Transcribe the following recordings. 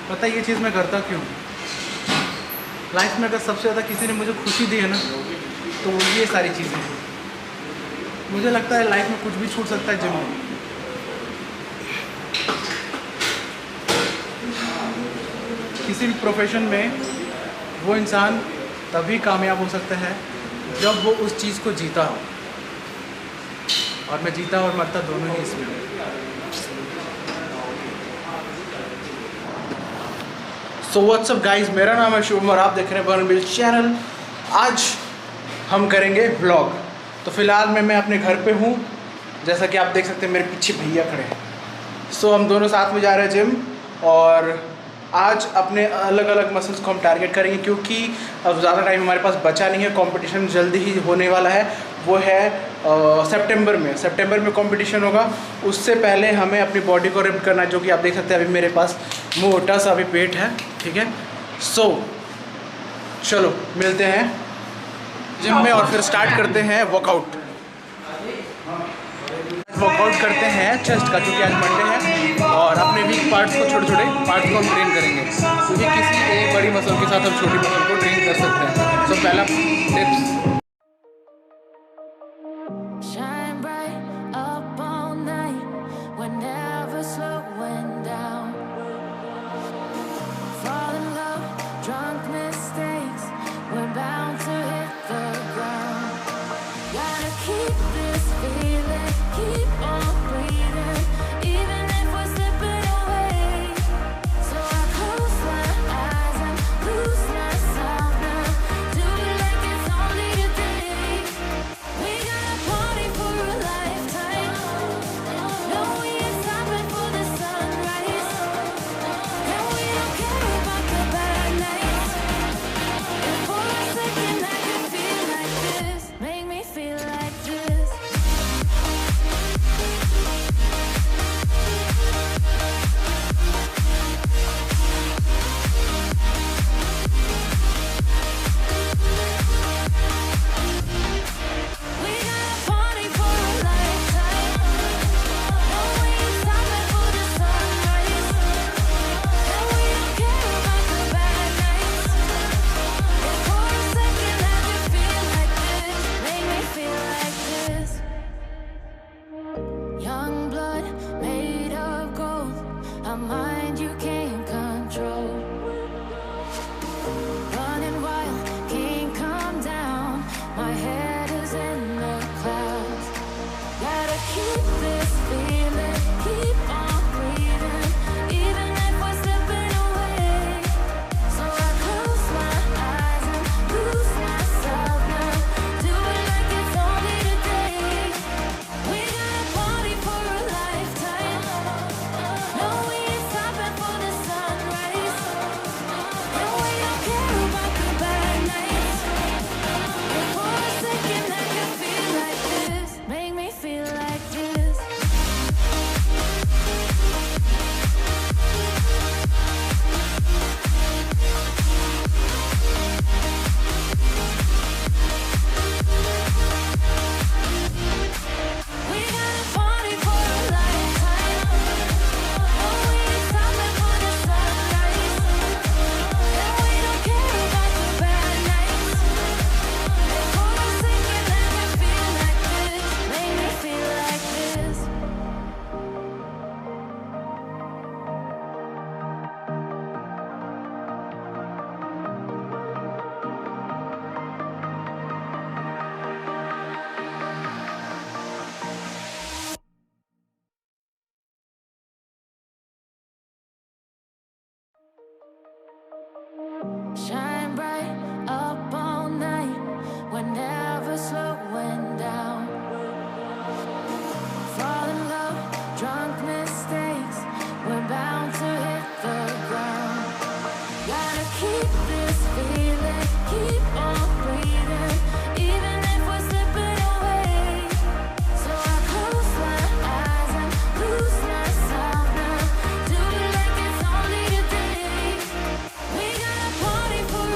पता है ये चीज़ मैं करता क्यों? लाइफ में अगर सबसे ज़्यादा किसी ने मुझे खुशी दी है ना, तो वो ये सारी चीज़ें हैं। मुझे लगता है लाइफ में कुछ भी छूट सकता है जिम में। किसी भी प्रोफेशन में वो इंसान तभी कामयाब हो सकता है जब वो उस चीज़ को जीता हो, और मैं जीता और मरता दोनों ही इसमें। सो व्हाट्स अप गाइस, मेरा नाम है शुभम और आप देख रहे हैं बर्न बिल चैनल। आज हम करेंगे व्लॉग। तो फिलहाल मैं अपने घर पे हूँ, जैसा कि आप देख सकते हैं मेरे पीछे भैया खड़े हैं। सो हम दोनों साथ में जा रहे हैं जिम, और आज अपने अलग अलग मसल्स को हम टारगेट करेंगे, क्योंकि अब ज़्यादा टाइम हमारे पास बचा नहीं है। कंपटीशन जल्दी ही होने वाला है, वो है सितंबर में कंपटीशन होगा। उससे पहले हमें अपनी बॉडी को रिप करना है, जो कि आप देख सकते हैं अभी मेरे पास मोटा सा अभी पेट है, ठीक है। सो चलो मिलते हैं जिम में और फिर स्टार्ट करते हैं वर्कआउट करते हैं चेस्ट का, क्योंकि आज मंडे है और अपने वीक पार्ट्स को, छोटे छोटे पार्ट्स को हम ट्रेन करेंगे, क्योंकि किसी एक बड़ी मसल के साथ हम छोटी मसल को ट्रेन कर सकते हैं। सो पहला tips, shine bright up all night, we're never slowing down. Fall in love, drunk mistakes, we're bound to hit the ground. Gotta keep this feeling, keep on breathing, even if we're slipping away. So I close my eyes and lose myself now, do it like it's only a day. We gotta party for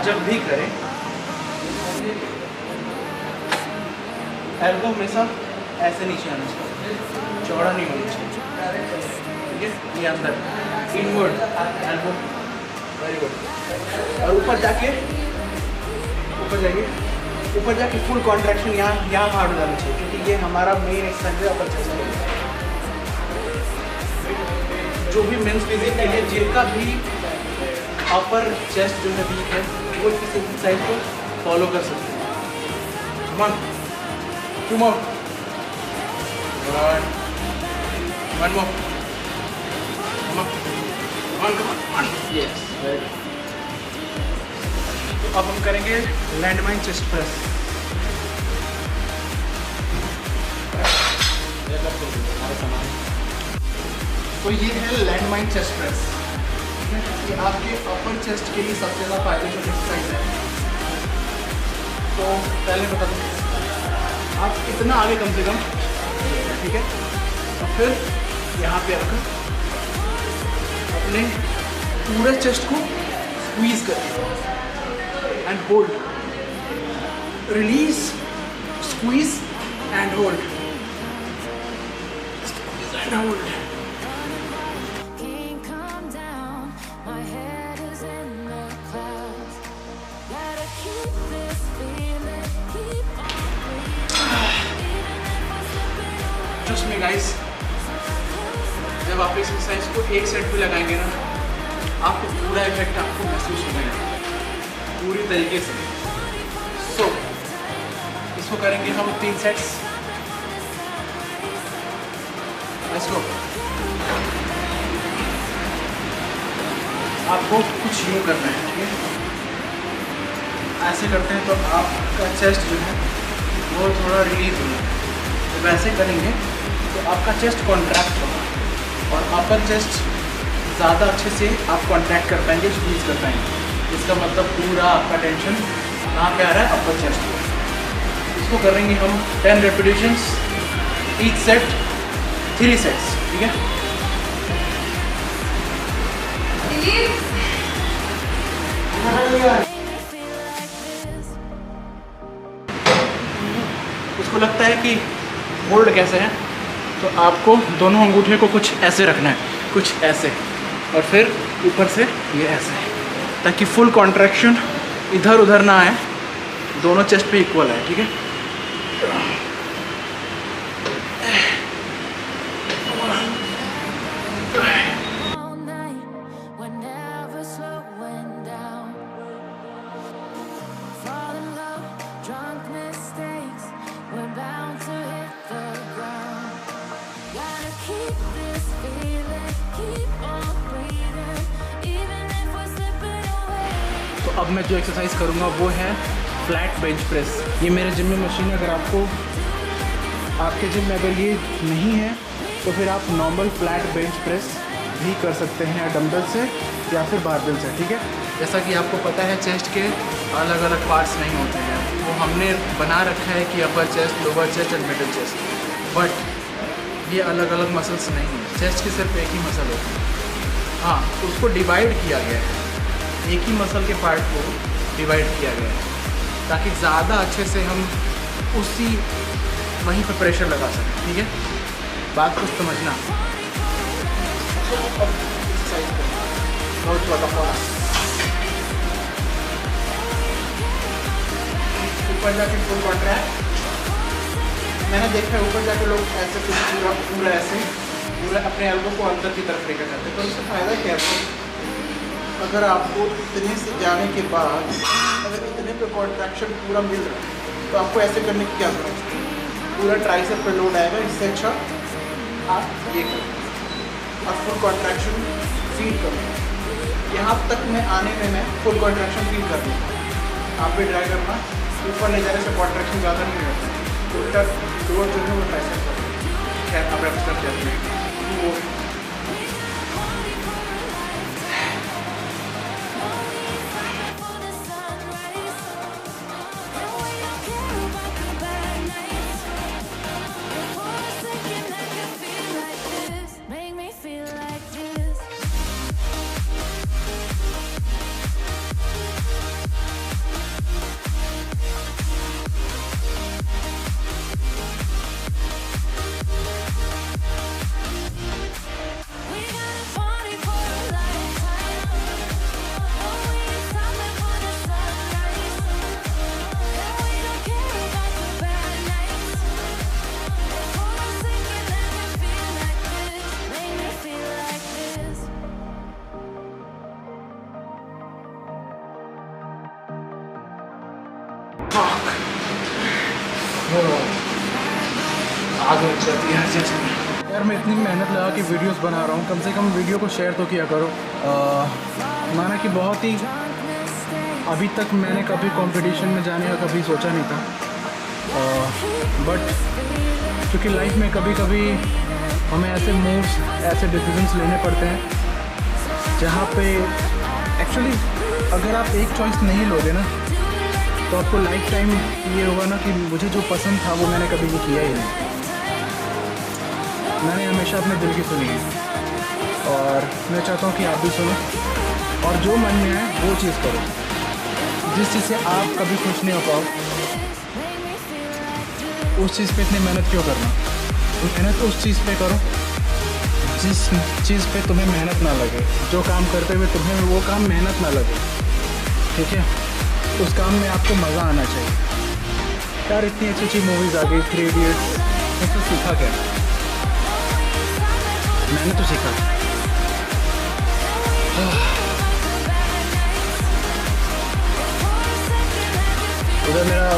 जब भी करें elbow हमेशा ऐसे नीचे आना चाहिए, चौड़ा नहीं होना चाहिए, ठीक है। ये अंदर इनवर्ड एल्बो, वेरी गुड। और ऊपर जाके फुल कॉन्ट्रैक्शन यहाँ हार्ड हो जाना चाहिए, क्योंकि ये हमारा मेन एक्सरसाइज है अपर चेस्ट के लिए। जो भी मेंस फिजिक के लिए जिनका भी अपर चेस्ट जो है वीक है, वो इस एक्सरसाइज को फॉलो कर सकते हैं। Come on, 2 more, 1 more, come on, yes, very good। तो अब हम करेंगे लैंडमाइन चेस्ट प्रेस। तो ये है लैंडमाइन चेस्ट प्रेस, ये आपके अपर चेस्ट के लिए सबसे ज़्यादा फायदेमंद एक्सरसाइज है। तो पहले बता दूँ, आप इतना आगे कम से कम, ठीक है, और फिर यहाँ पे आकर अपने पूरे चेस्ट को स्क्वीज करें and hold, release, squeeze and hold, squeeze and hold. Can't come down, my head is in the clouds. Gotta keep this feeling, keep on breathing, even if I'm slipping away. Trust me guys, जब आप इस exercise को एक set पे लगाएंगे ना, आपको पूरा इफेक्ट आपको महसूस हो जाएगा पूरी तरीके से। सो इसको करेंगे हम 3 सेट्स। Let's go. आपको कुछ यूँ करना है, ठीक है, ऐसे करते हैं तो आपका चेस्ट जो है वो थोड़ा रिलीज होगा। तो वैसे करेंगे तो आपका चेस्ट कॉन्ट्रैक्ट होगा और अपर चेस्ट ज़्यादा अच्छे से आप कॉन्ट्रैक्ट कर पाएंगे, स्क्वीज कर पाएंगे। इसका मतलब पूरा आपका टेंशन कहाँ पे आ रहा है, अपर चेस्ट पे। इसको करेंगे हम 10 रेपिटेशंस, ईच सेट 3 सेट्स, ठीक है। उसको लगता है कि होल्ड कैसे है, तो आपको दोनों अंगूठे को कुछ ऐसे रखना है, कुछ ऐसे, और फिर ऊपर से ये ऐसे, ताकि फुल कॉन्ट्रैक्शन इधर उधर ना आए, दोनों चेस्ट पे इक्वल है, ठीक है। All night, we're never slowing down. Fall in love, drunk mistakes, we're bound to hit the ground. Gotta keep this feeling, keep on breathing, even if we're slipping away. तो अब मैं जो exercise करूँगा वो है फ्लैट बेंच प्रेस। ये मेरे gym में मशीन है, अगर आपके जिम में अगर ये नहीं है तो फिर आप नॉर्मल फ्लैट बेंच प्रेस भी कर सकते हैं डंबल से या फिर बारबेल से, ठीक है। जैसा कि आपको पता है चेस्ट के अलग अलग पार्ट्स नहीं होते हैं, वो हमने बना रखा है कि अपर chest, lower chest and middle chest, but ये अलग अलग मसल्स नहीं हैं, चेस्ट की सिर्फ एक ही मसल होती है। हाँ, उसको डिवाइड किया गया है, एक ही मसल के पार्ट को डिवाइड किया गया है ताकि ज़्यादा अच्छे से हम उसी वहीं पर प्रेशर लगा सकें, ठीक है। बात कुछ समझना। बहुत ऊपर जाके फुल कॉन्ट्रैक्ट, मैंने देखा है ऊपर जाके लोग ऐसे पूरा ऐसे पूरा अपने एल्बो को अंदर की तरफ लेकर जाते हैं, तो इससे फ़ायदा क्या है? अगर आपको इतने से जाने के बाद अगर इतने पे कॉन्ट्रैक्शन पूरा मिल रहा है तो आपको ऐसे करने की क्या जरूरत है? पूरा ट्राइसेप पे लोड आएगा, इससे अच्छा आप ये करो और फुल कॉन्ट्रैक्शन फील करो। यहाँ तक में आने में मैं फुल कॉन्ट्रैक्शन फील कर दूँगा। आप भी ट्राई करना, ऊपर ले जाने से कॉन्ट्रैक्शन ज़्यादा नहीं रहता, उल्टा लोअर जो है वो ट्राइसेप करो। खैर आप रेप्स कर जाते हैं वो Make me feel like this. आग लग जाती है हर चीज़ में। यार मैं इतनी मेहनत लगा के वीडियोस बना रहा हूँ, कम से कम वीडियो को शेयर तो किया करो। माना कि बहुत ही अभी तक मैंने कभी कंपटीशन में जाने का कभी सोचा नहीं था, बट क्योंकि लाइफ में कभी कभी हमें ऐसे मूव्स, ऐसे डिसीजंस लेने पड़ते हैं जहाँ पे एक्चुअली अगर आप एक चॉइस नहीं लोगे ना तो आपको लाइफ टाइम ये होगा ना कि मुझे जो पसंद था वो मैंने कभी भी किया ही नहीं। मैंने हमेशा अपने दिल की सुनी है और मैं चाहता हूँ कि आप भी सुनो और जो मन में है वो चीज़ करो। जिस चीज़ से आप कभी खुश नहीं हो पाओ उस चीज़ पे इतनी मेहनत क्यों करना। मेहनत उस चीज़ पे करो जिस चीज़ पे तुम्हें मेहनत ना लगे, जो काम करते हुए तुम्हें वो काम मेहनत ना लगे, ठीक है। उस काम में आपको मज़ा आना चाहिए। यार इतनी अच्छी अच्छी मूवीज़ आ गई, 3 इडियट्स, इससे सीखा क्या? मैंने तो सीखा। उधर मेरा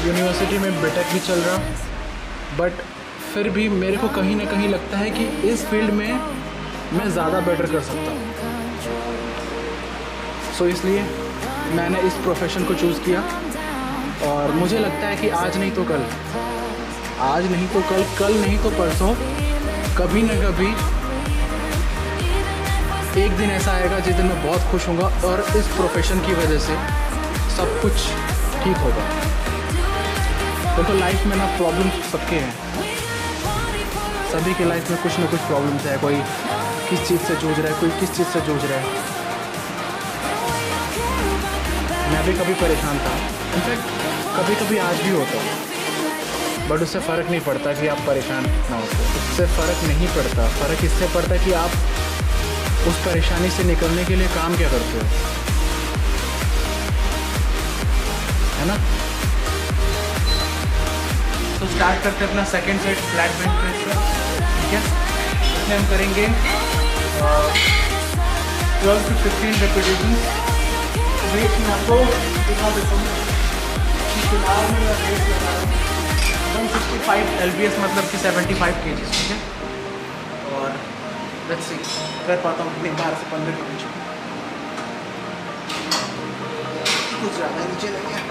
यूनिवर्सिटी में बीटेक भी चल रहा, बट फिर भी मेरे को कहीं ना कहीं लगता है कि इस फील्ड में मैं ज़्यादा बेटर कर सकता हूँ। सो इसलिए मैंने इस प्रोफेशन को चूज़ किया और मुझे लगता है कि आज नहीं तो कल, आज नहीं तो कल, कल नहीं तो परसों, कभी ना कभी एक दिन ऐसा आएगा जिस दिन मैं बहुत खुश होऊंगा और इस प्रोफेशन की वजह से सब कुछ ठीक होगा। तो लाइफ में ना प्रॉब्लम सबके हैं, सभी के लाइफ में कुछ ना कुछ प्रॉब्लम्स है। कोई किस चीज़ से जूझ रहा है, कोई किस चीज़ से जूझ रहा है। मैं भी कभी परेशान था, इनफैक्ट कभी कभी आज भी होता हूँ, बट उससे फ़र्क नहीं पड़ता कि आप परेशान ना होते। उससे फ़र्क नहीं पड़ता, फ़र्क इससे पड़ता है कि आप उस परेशानी से निकलने के लिए काम क्या करते हो, है ना। तो स्टार्ट करते हैं अपना second set flat bench press का, ठीक है। इसमें हम करेंगे 12 to 15 रेपिटेशन। वेट में आपको दिखा देता हूँ, फिलहाल में मैं वेट लगा रहा हूँ 165 LBS, मतलब कि 75 kg, ठीक है। और लेट्स सी कर पाता हूँ कितने, 12 से 15 के बीच में। कुछ ज़्यादा नीचे नहीं है।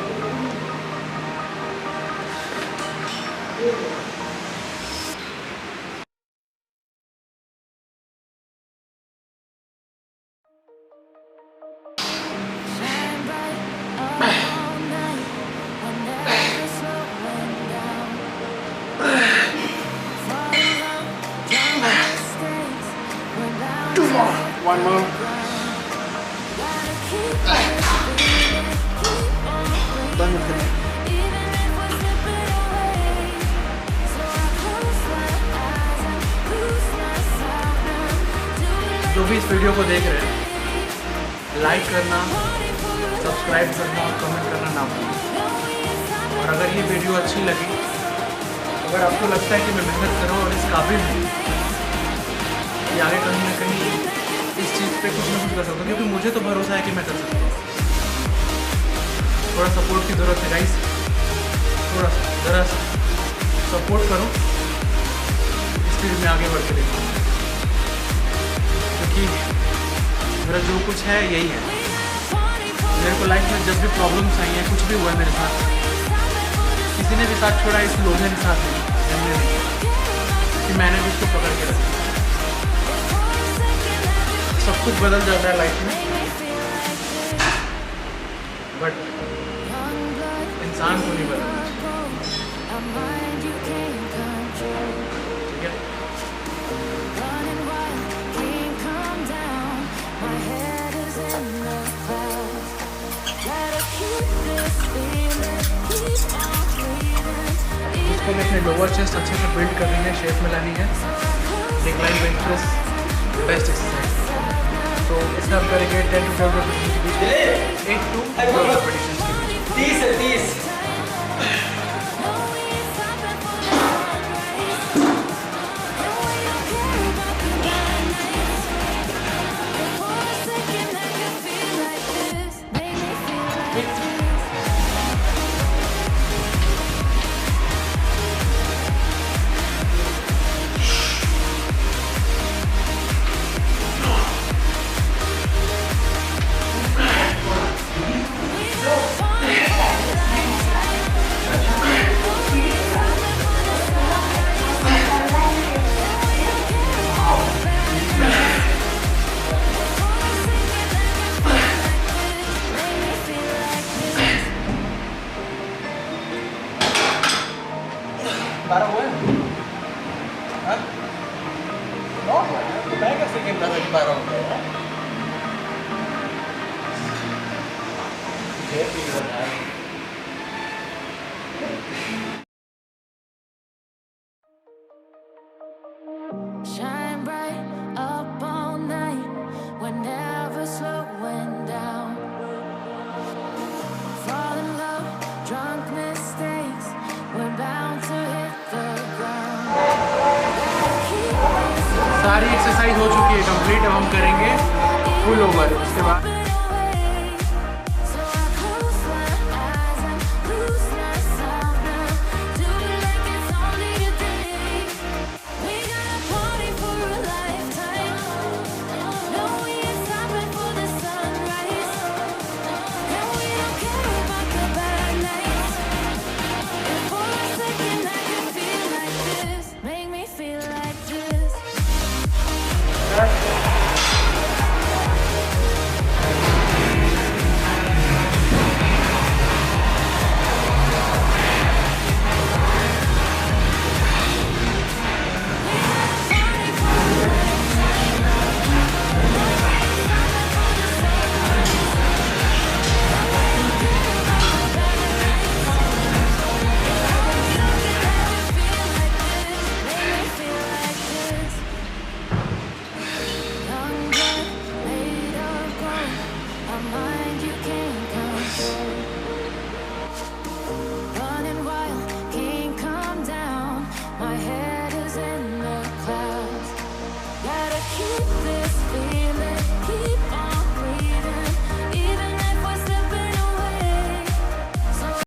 One more. Done with it. जो भी इस वीडियो को देख रहे हैं, लाइक करना, सब्सक्राइब करना और कमेंट करना ना भूलें। और अगर ये वीडियो अच्छी लगी, अगर आपको लगता है कि मैं मेहनत कर रहा हूँ और इस काबिल हूँ कि आगे कहीं ना कहीं इस चीज़ पे कुछ ना कुछ कर सकता हूँ, क्योंकि मुझे तो भरोसा है कि मैं कर सकता हूँ। थोड़ा सपोर्ट की ज़रूरत है गाइस, थोड़ा ज़रा सपोर्ट करो, इस फील्ड में आगे बढ़ के देखो, क्योंकि मेरा जो कुछ है यही है। मेरे को लाइफ में जब भी प्रॉब्लम्स आई हैं, कुछ भी हुआ है मेरे साथ, किसी ने भी साथ छोड़ा, इस लोहे ने साथ नहीं, कि मैंने भी उसको पकड़ के रखा। सब कुछ बदल जाता है लाइफ में, बट इंसान को नहीं बदलना चाहिए, ठीक है। इसको मैं अपने लोअर चेस्ट अच्छे से बिल्ड करनी है, शेप में लानी है। Decline bench press best exercise. तो इसमें हम करेंगे 10 to 12 रेपिटेशन के बीच में, 8 to 12 रेपिटेशन के बीच। 30 है 30। करके ही बताया। Shine bright up all night. We're never slowing down. Fall in love, drunk mistakes. We're bound to hit the ground. Gotta keep this सारी एक्सरसाइज हो चुकी है कंप्लीट। अब हम करेंगे पुल ओवर। उसके बाद